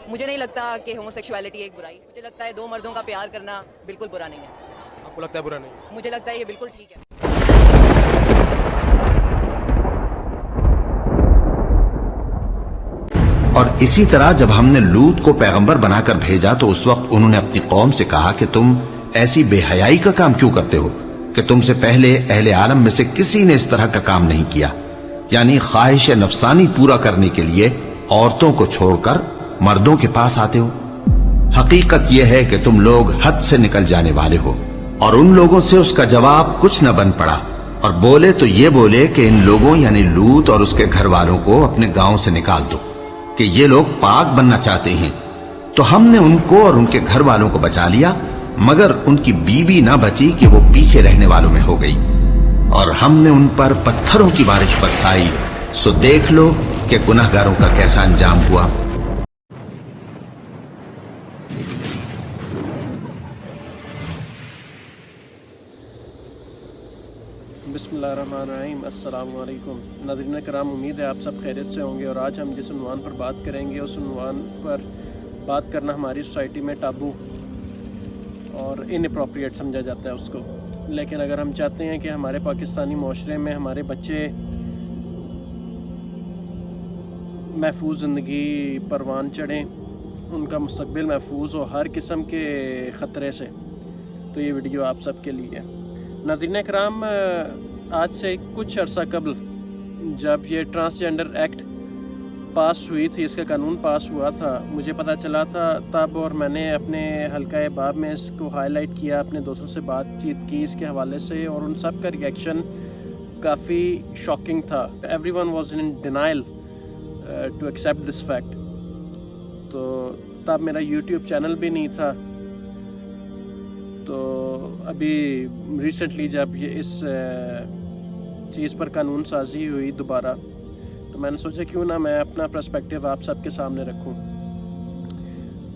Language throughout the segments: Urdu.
مجھے نہیں لگتا کہ ہوموسیکشوالٹی ایک برائی، مجھے لگتا ہے دو مردوں کا پیار کرنا بالکل برا نہیں ہے. آپ کو لگتا ہے برا نہیں؟ مجھے لگتا ہے یہ بالکل ٹھیک ہے. اور اسی طرح جب ہم نے لوط کو پیغمبر بنا کر بھیجا تو اس وقت انہوں نے اپنی قوم سے کہا کہ تم ایسی بے حیائی کا کام کیوں کرتے ہو کہ تم سے پہلے اہل عالم میں سے کسی نے اس طرح کا کام نہیں کیا، یعنی خواہش نفسانی پورا کرنے کے لیے عورتوں کو چھوڑ کر مردوں کے پاس آتے ہو. حقیقت یہ ہے کہ تم لوگ حد سے نکل جانے والے ہو. اور ان لوگوں سے اس کا جواب کچھ نہ بن پڑا، اور بولے تو یہ بولے کہ ان لوگوں یعنی لوط اور اس کے گھر والوں کو اپنے گاؤں سے نکال دو کہ یہ لوگ پاک بننا چاہتے ہیں. تو ہم نے ان کو اور ان کے گھر والوں کو بچا لیا، مگر ان کی بیوی نہ بچی کہ وہ پیچھے رہنے والوں میں ہو گئی. اور ہم نے ان پر پتھروں کی بارش برسائی، سو دیکھ لو کہ گناہگاروں کا کیسا انجام ہوا. بسم اللہ الرحمن الرحیم. السلام علیکم ناظرین کرام، امید ہے آپ سب خیریت سے ہوں گے. اور آج ہم جس عنوان پر بات کریں گے اس عنوان پر بات کرنا ہماری سوسائٹی میں ٹابو اور ان اپروپریٹ سمجھا جاتا ہے اس کو. لیکن اگر ہم چاہتے ہیں کہ ہمارے پاکستانی معاشرے میں ہمارے بچے محفوظ زندگی پروان چڑھیں، ان کا مستقبل محفوظ ہو ہر قسم کے خطرے سے، تو یہ ویڈیو آپ سب کے لیے ہے. ناظرین کرام، آج سے کچھ عرصہ قبل جب یہ ٹرانسجنڈر ایکٹ پاس ہوئی تھی، اس کا قانون پاس ہوا تھا، مجھے پتہ چلا تھا تب، اور میں نے اپنے حلقہ باب میں اس کو ہائی لائٹ کیا، اپنے دوستوں سے بات چیت کی اس کے حوالے سے، اور ان سب کا ریئیکشن کافی شاکنگ تھا. Everyone was in denial to accept this fact. تو تب میرا یوٹیوب چینل بھی نہیں تھا. تو ابھی ریسنٹلی جب یہ اس چیز پر قانون سازی ہوئی دوبارہ، تو میں نے سوچا کیوں نہ میں اپنا پرسپیکٹیو آپ سب کے سامنے رکھوں.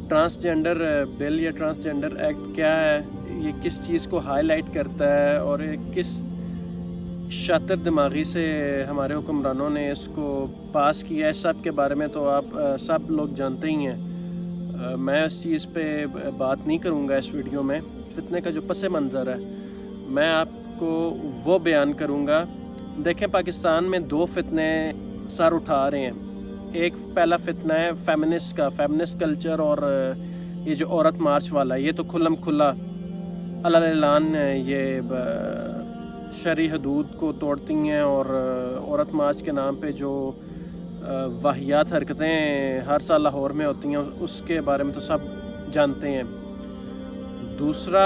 ٹرانسجنڈر بل یا ٹرانسجنڈر ایکٹ کیا ہے، یہ کس چیز کو ہائی لائٹ کرتا ہے، اور کس شاطر دماغی سے ہمارے حکمرانوں نے اس کو پاس کیا ہے، اس سب کے بارے میں تو آپ سب لوگ جانتے ہی ہیں. میں اس چیز پہ بات نہیں کروں گا اس ویڈیو میں. فتنے کا جو پس منظر ہے میں آپ کو وہ بیان کروں گا. دیکھیں، پاکستان میں دو فتنے سر اٹھا رہے ہیں. ایک پہلا فتنہ ہے فیمنسٹ کا، فیمنسٹ کلچر، اور یہ جو عورت مارچ والا، یہ تو کھلم کھلا اعلان یہ شرعی حدود کو توڑتی ہیں، اور عورت مارچ کے نام پہ جو واہیات حرکتیں ہر سال لاہور میں ہوتی ہیں اس کے بارے میں تو سب جانتے ہیں. دوسرا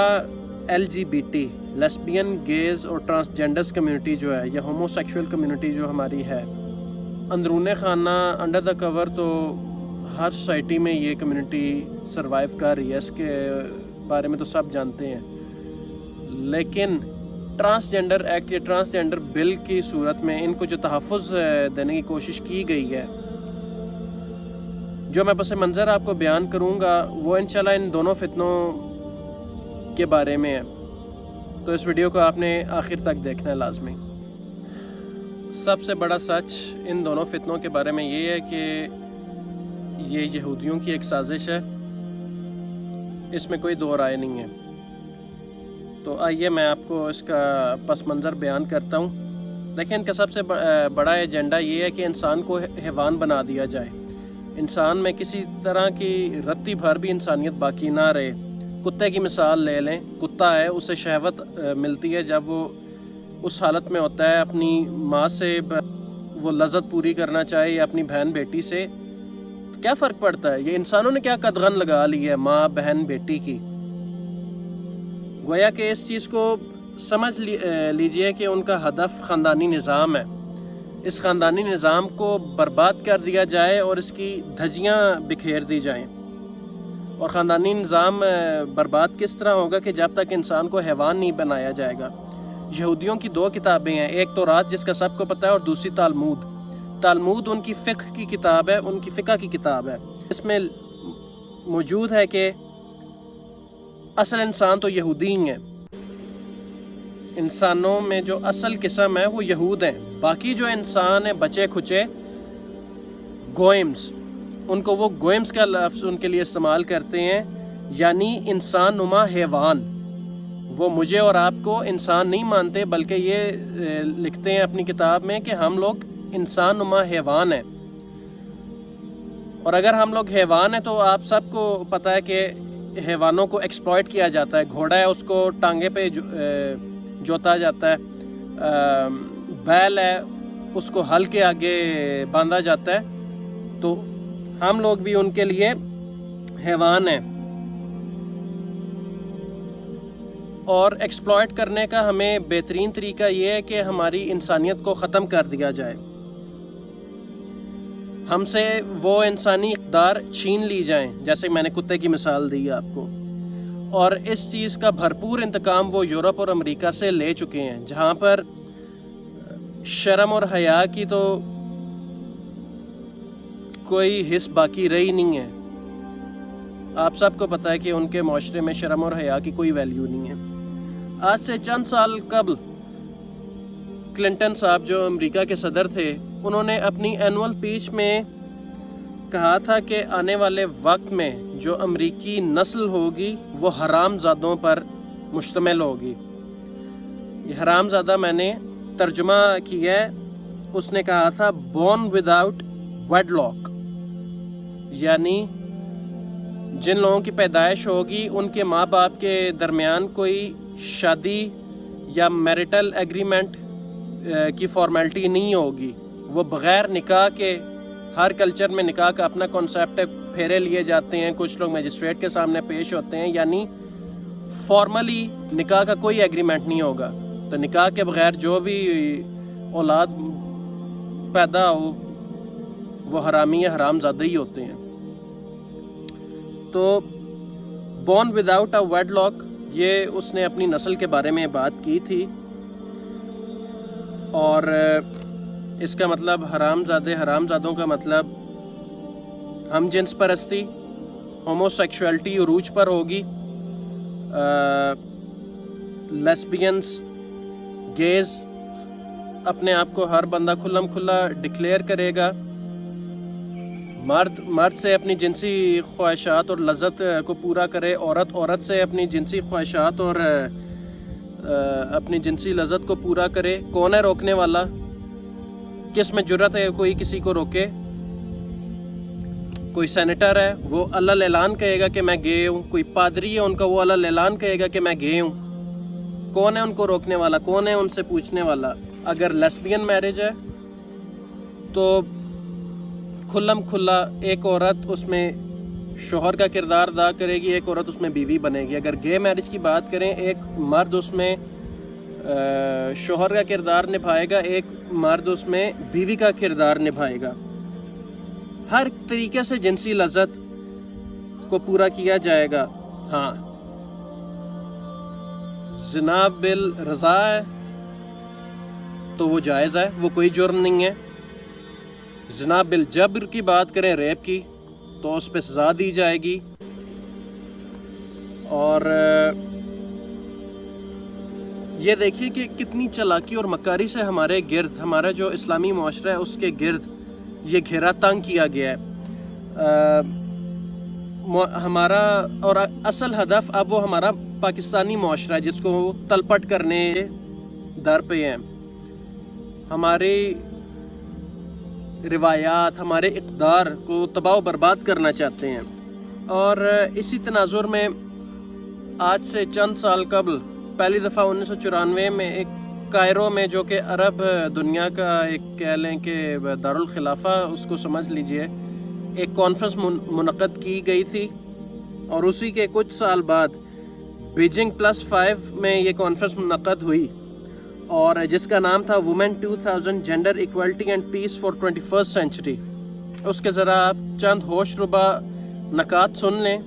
LGBT لیسبین، گیز اور ٹرانسجنڈرز کمیونٹی جو ہے، یا ہومو سیکشول کمیونٹی جو ہماری ہے، اندرون خانہ انڈر دا کور تو ہر سوسائٹی میں یہ کمیونٹی سروائیو کر رہی ہے، اس کے بارے میں تو سب جانتے ہیں. لیکن ٹرانسجنڈر ایکٹ یا ٹرانسجنڈر بل کی صورت میں ان کو جو تحفظ دینے کی کوشش کی گئی ہے، جو میں پس منظر آپ کو بیان کروں گا، وہ انشاءاللہ ان دونوں فتنوں کے بارے میں ہے. تو اس ویڈیو کو آپ نے آخر تک دیکھنا ہے لازمی. سب سے بڑا سچ ان دونوں فتنوں کے بارے میں یہ ہے کہ یہ یہودیوں کی ایک سازش ہے، اس میں کوئی دو رائے نہیں ہے. تو آئیے میں آپ کو اس کا پس منظر بیان کرتا ہوں. دیکھیں، ان کا سب سے بڑا ایجنڈا یہ ہے کہ انسان کو حیوان بنا دیا جائے، انسان میں کسی طرح کی رتی بھر بھی انسانیت باقی نہ رہے. کتے کی مثال لے لیں، کتا ہے، اسے شہوت ملتی ہے جب وہ اس حالت میں ہوتا ہے اپنی ماں سے وہ لذت پوری کرنا چاہے، یا اپنی بہن بیٹی سے. تو کیا فرق پڑتا ہے؟ یہ انسانوں نے کیا قدغن لگا لی ہے ماں بہن بیٹی کی. گویا کہ اس چیز کو سمجھ لیجئے کہ ان کا ہدف خاندانی نظام ہے. اس خاندانی نظام کو برباد کر دیا جائے اور اس کی دھجیاں بکھیر دی جائیں. اور خاندانی نظام برباد کس طرح ہوگا کہ جب تک انسان کو حیوان نہیں بنایا جائے گا. یہودیوں کی دو کتابیں ہیں، ایک تورات جس کا سب کو پتہ ہے، اور دوسری تالمود. تالمود ان کی فقہ کی کتاب ہے، ان کی فقہ کی کتاب ہے. اس میں موجود ہے کہ اصل انسان تو یہودی ہی ہیں. انسانوں میں جو اصل قسم ہے وہ یہود ہیں. باقی جو انسان ہیں بچے کھچے گوئمز، ان کو وہ گوئمز کا لفظ ان کے لیے استعمال کرتے ہیں، یعنی انسان نما حیوان۔ وہ مجھے اور آپ کو انسان نہیں مانتے، بلکہ یہ لکھتے ہیں اپنی کتاب میں کہ ہم لوگ انسان نما حیوان ہیں۔ اور اگر ہم لوگ حیوان ہیں تو آپ سب کو پتہ ہے کہ حیوانوں کو ایکسپلائٹ کیا جاتا ہے۔ گھوڑا ہے، اس کو ٹانگے پہ جوتا جاتا ہے، بیل ہے، اس کو ہل کے آگے باندھا جاتا ہے، تو ہم لوگ بھی ان کے لیے حیوان ہیں۔ اور ایکسپلائٹ کرنے کا ہمیں بہترین طریقہ یہ ہے کہ ہماری انسانیت کو ختم کر دیا جائے، ہم سے وہ انسانی اقدار چھین لی جائیں، جیسے میں نے کتے کی مثال دی آپ کو۔ اور اس چیز کا بھرپور انتقام وہ یورپ اور امریکہ سے لے چکے ہیں، جہاں پر شرم اور حیا کی تو کوئی حص باقی رہی نہیں ہے۔ آپ سب کو پتہ ہے کہ ان کے معاشرے میں شرم اور حیا کی کوئی ویلیو نہیں ہے۔ آج سے چند سال قبل کلنٹن صاحب جو امریکہ کے صدر تھے، انہوں نے اپنی اینول اسپیچ میں کہا تھا کہ آنے والے وقت میں جو امریکی نسل ہوگی وہ حرام زادوں پر مشتمل ہوگی۔ یہ حرام زادہ میں نے ترجمہ کیا ہے، اس نے کہا تھا بورن وداؤٹ ویڈ لاک، یعنی جن لوگوں کی پیدائش ہوگی ان کے ماں باپ کے درمیان کوئی شادی یا میریٹل ایگریمنٹ کی فارمیلٹی نہیں ہوگی، وہ بغیر نکاح کے، ہر کلچر میں نکاح کا اپنا کانسیپٹ ہے، پھیرے لیے جاتے ہیں، کچھ لوگ میجسٹریٹ کے سامنے پیش ہوتے ہیں، یعنی فارملی نکاح کا کوئی ایگریمنٹ نہیں ہوگا۔ تو نکاح کے بغیر جو بھی اولاد پیدا ہو وہ حرامی یا حرام زادہ ہی ہوتے ہیں۔ تو بورن وداؤٹ اے ویڈ لاک، یہ اس نے اپنی نسل کے بارے میں بات کی تھی، اور اس کا مطلب حرام زادوں کا مطلب ہم جنس پرستی، ہومو سیکشولیٹی عروج پر ہوگی، لیسبینز، گیز، اپنے آپ کو ہر بندہ کھلم کھلا ڈکلیئر کرے گا، مرد سے اپنی جنسی خواہشات اور لذت کو پورا کرے، عورت سے اپنی جنسی خواہشات اور اپنی جنسی لذت کو پورا کرے۔ کون ہے روکنے والا؟ کس میں جرت ہے کوئی کسی کو روکے؟ کوئی سینیٹر ہے، وہ اللہ اعلان کہے گا کہ میں گے ہوں، کوئی پادری ہے ان کا، وہ اللہ اعلان کہے گا کہ میں گے ہوں۔ کون ہے ان کو روکنے والا؟ کون ہے ان سے پوچھنے والا؟ اگر لیسبین میرج ہے تو کھلم کھلا ایک عورت اس میں شوہر کا کردار ادا کرے گی، ایک عورت اس میں بیوی بنے گی۔ اگر گے میرج کی بات کریں، ایک مرد اس میں شوہر کا کردار نبھائے گا، ایک مرد اس میں بیوی کا کردار نبھائے گا۔ ہر طریقے سے جنسی لذت کو پورا کیا جائے گا۔ ہاں، زنا بالرضا ہے تو وہ جائز ہے، وہ کوئی جرم نہیں ہے۔ زنا بالجبر کی بات کریں، ریپ کی، تو اس پہ سزا دی جائے گی۔ اور یہ دیکھیے کہ کتنی چالاکی اور مکاری سے ہمارے گرد، ہمارا جو اسلامی معاشرہ ہے اس کے گرد یہ گھیرا تنگ کیا گیا ہے۔ ہمارا اور اصل ہدف اب وہ ہمارا پاکستانی معاشرہ ہے جس کو تلپٹ کرنے در پہ ہیں۔ ہماری روایات، ہمارے اقدار کو تباہ و برباد کرنا چاہتے ہیں۔ اور اسی تناظر میں آج سے چند سال قبل پہلی دفعہ 1994 میں ایک کائرو میں، جو کہ عرب دنیا کا ایک کہہ لیں کہ دارالخلافہ اس کو سمجھ لیجئے، ایک کانفرنس منعقد کی گئی تھی، اور اسی کے کچھ سال بعد بیجنگ +5 میں یہ کانفرنس منعقد ہوئی، اور جس کا نام تھا women 2000 gender equality and peace for 21st century. اس کے ذرا آپ چند ہوش ربا نکات سن لیں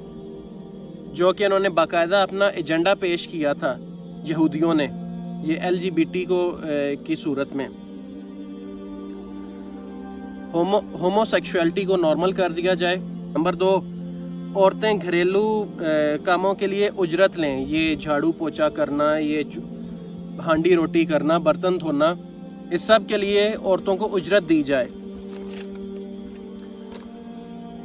جو کہ انہوں نے باقاعدہ اپنا ایجنڈا پیش کیا تھا یہودیوں نے، یہ LGBT کی صورت میں۔ ہومو سیکشولیٹی کو نارمل کر دیا جائے۔ نمبر 2، عورتیں گھریلو کاموں کے لیے اجرت لیں، یہ جھاڑو پوچھا کرنا، یہ ہانڈی روٹی کرنا، برتن دھونا، اس سب کے لیے عورتوں کو اجرت دی جائے۔